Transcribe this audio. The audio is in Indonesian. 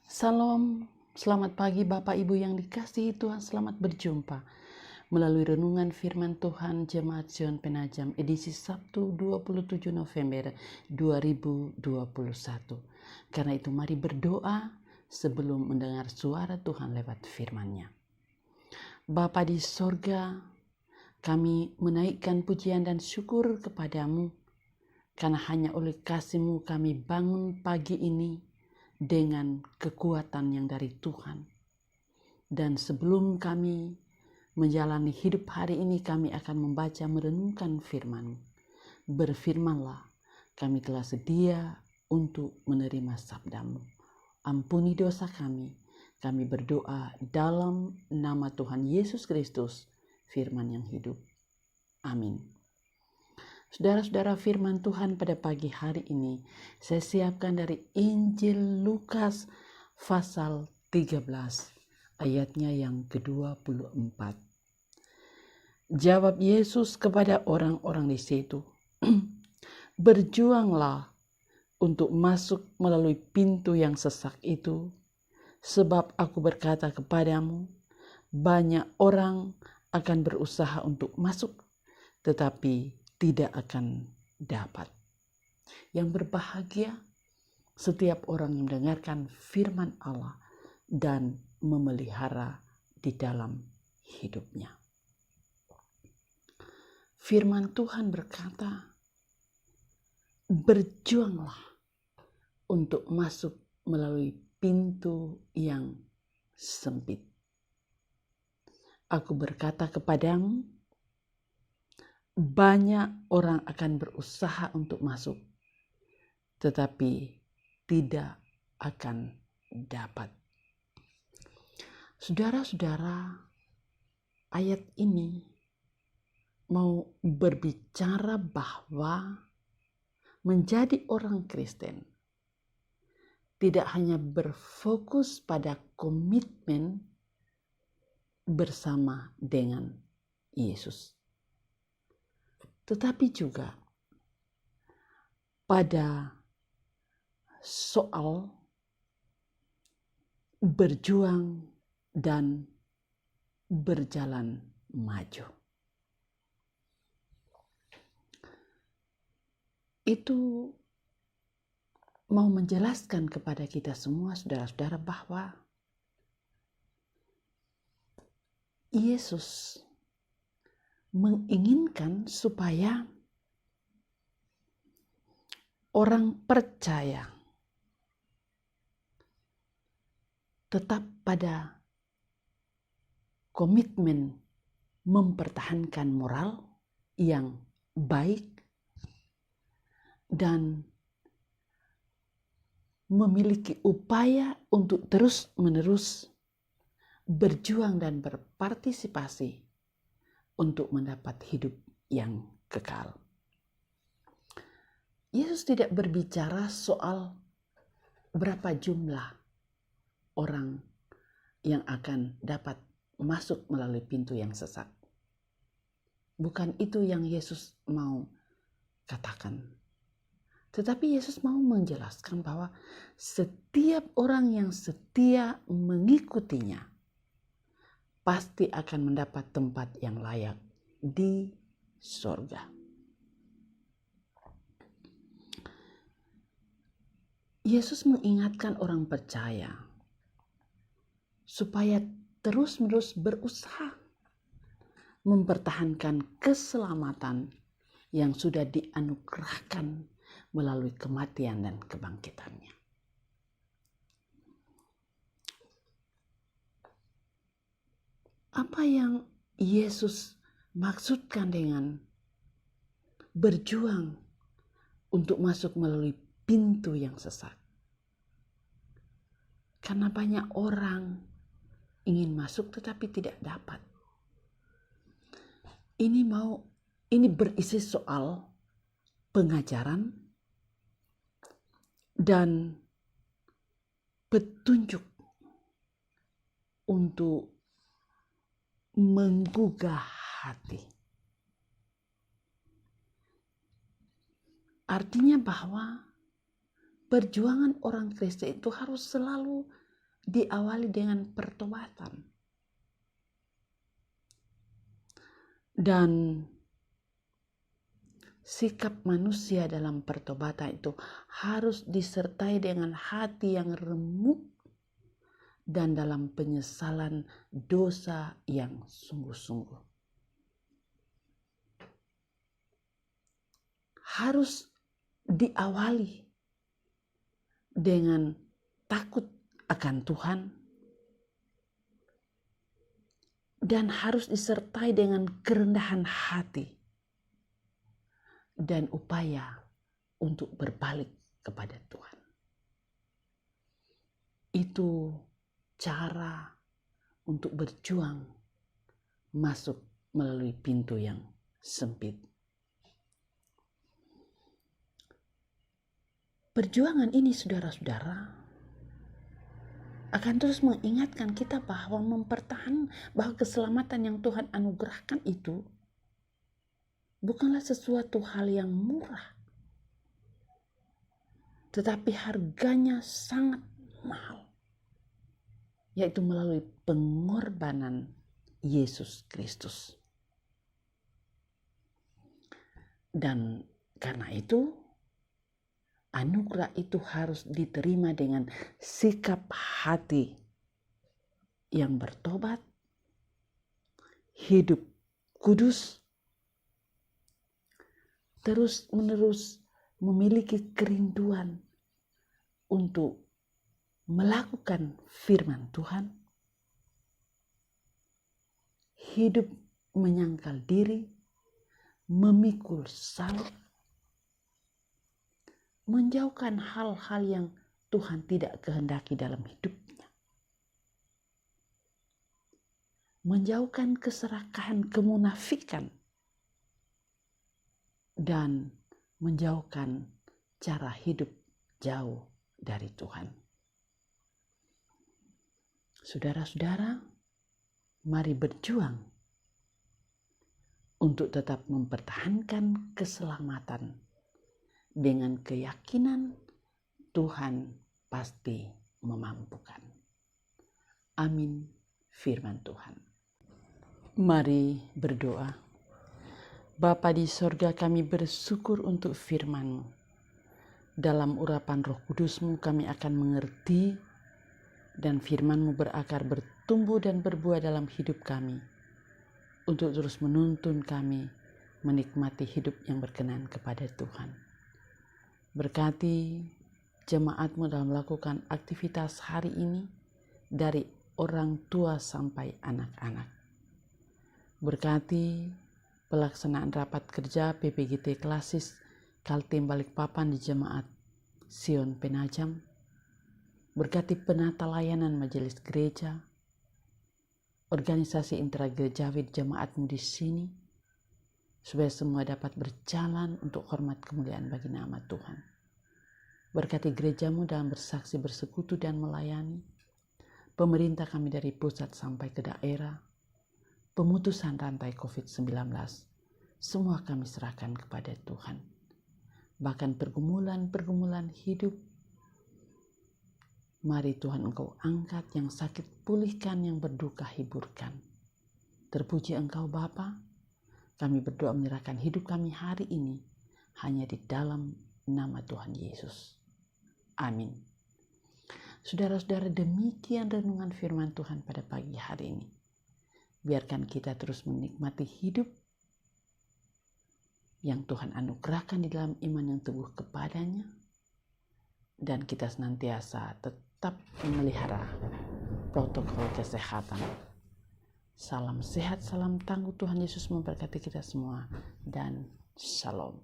Salam, selamat pagi Bapak Ibu yang dikasihi Tuhan, selamat berjumpa melalui renungan firman Tuhan Jemaat Zion Penajam edisi Sabtu 27 November 2021. Karena itu mari berdoa sebelum mendengar suara Tuhan lewat firman-Nya. Bapa di sorga, kami menaikkan pujian dan syukur kepadamu karena hanya oleh kasih-Mu kami bangun pagi ini dengan kekuatan yang dari Tuhan. Dan sebelum kami menjalani hidup hari ini, kami akan membaca merenungkan firman-Mu. Berfirmanlah, kami telah sedia untuk menerima sabda-Mu. Ampuni dosa kami berdoa dalam nama Tuhan Yesus Kristus, firman yang hidup. Amin. Saudara-saudara, firman Tuhan pada pagi hari ini saya siapkan dari Injil Lukas pasal 13 ayatnya yang ke-24. Jawab Yesus kepada orang-orang di situ, "Berjuanglah untuk masuk melalui pintu yang sesak itu, sebab aku berkata kepadamu, banyak orang akan berusaha untuk masuk, tetapi tidak akan dapat." Yang berbahagia setiap orang yang mendengarkan firman Allah dan memelihara di dalam hidupnya. Firman Tuhan berkata, berjuanglah untuk masuk melalui pintu yang sempit. Aku berkata kepadamu, banyak orang akan berusaha untuk masuk, tetapi tidak akan dapat. Saudara-saudara, ayat ini mau berbicara bahwa menjadi orang Kristen tidak hanya berfokus pada komitmen bersama dengan Yesus, tetapi juga pada soal berjuang dan berjalan maju. Itu mau menjelaskan kepada kita semua, saudara-saudara, bahwa Yesus menginginkan supaya orang percaya tetap pada komitmen mempertahankan moral yang baik dan memiliki upaya untuk terus-menerus berjuang dan berpartisipasi untuk mendapat hidup yang kekal. Yesus tidak berbicara soal berapa jumlah orang yang akan dapat masuk melalui pintu yang sesak. Bukan itu yang Yesus mau katakan. Tetapi Yesus mau menjelaskan bahwa setiap orang yang setia mengikutinya pasti akan mendapat tempat yang layak di sorga. Yesus mengingatkan orang percaya supaya terus-menerus berusaha mempertahankan keselamatan yang sudah dianugerahkan melalui kematian dan kebangkitannya. Apa yang Yesus maksudkan dengan berjuang untuk masuk melalui pintu yang sesak? Karena banyak orang ingin masuk tetapi tidak dapat. Ini berisi soal pengajaran dan petunjuk untuk menggugah hati. Artinya bahwa perjuangan orang Kristen itu harus selalu diawali dengan pertobatan. Dan sikap manusia dalam pertobatan itu harus disertai dengan hati yang remuk dan dalam penyesalan dosa yang sungguh-sungguh. Harus diawali dengan takut akan Tuhan dan harus disertai dengan kerendahan hati dan upaya untuk berbalik kepada Tuhan. Itu cara untuk berjuang masuk melalui pintu yang sempit. Perjuangan ini, saudara-saudara, akan terus mengingatkan kita bahwa bahwa keselamatan yang Tuhan anugerahkan itu bukanlah sesuatu hal yang murah, tetapi harganya sangat mahal, yaitu melalui pengorbanan Yesus Kristus. Dan karena itu, anugerah itu harus diterima dengan sikap hati yang bertobat, hidup kudus, terus-menerus memiliki kerinduan untuk melakukan firman Tuhan, hidup menyangkal diri, memikul salib, menjauhkan hal-hal yang Tuhan tidak kehendaki dalam hidupnya, menjauhkan keserakahan kemunafikan, dan menjauhkan cara hidup jauh dari Tuhan. Saudara-saudara, mari berjuang untuk tetap mempertahankan keselamatan dengan keyakinan Tuhan pasti memampukan. Amin, firman Tuhan. Mari berdoa. Bapa di sorga, kami bersyukur untuk firman-Mu. Dalam urapan Roh Kudus-Mu kami akan mengerti dan firman-Mu berakar, bertumbuh dan berbuah dalam hidup kami untuk terus menuntun kami menikmati hidup yang berkenan kepada Tuhan. Berkati jemaat-Mu dalam melakukan aktivitas hari ini dari orang tua sampai anak-anak. Berkati pelaksanaan rapat kerja PPGT Klasis Kaltim Balikpapan di Jemaat Sion Penajam. Berkati penata layanan majelis gereja, organisasi intragerejawi jemaat-Mu di sini, supaya semua dapat berjalan untuk hormat kemuliaan bagi nama Tuhan. Berkati gereja-Mu dalam bersaksi, bersekutu, dan melayani. Pemerintah kami dari pusat sampai ke daerah, pemutusan rantai COVID-19, semua kami serahkan kepada Tuhan. Bahkan pergumulan hidup, mari Tuhan Engkau angkat, yang sakit pulihkan, yang berduka hiburkan. Terpuji Engkau Bapa. Kami berdoa menyerahkan hidup kami hari ini hanya di dalam nama Tuhan Yesus. Amin. Saudara-saudara, demikian renungan firman Tuhan pada pagi hari ini. Biarkan kita terus menikmati hidup yang Tuhan anugerahkan di dalam iman yang teguh kepadanya. Dan kita senantiasa tetap memelihara protokol kesehatan. Salam sehat, salam tangguh. Tuhan Yesus memberkati kita semua, dan shalom.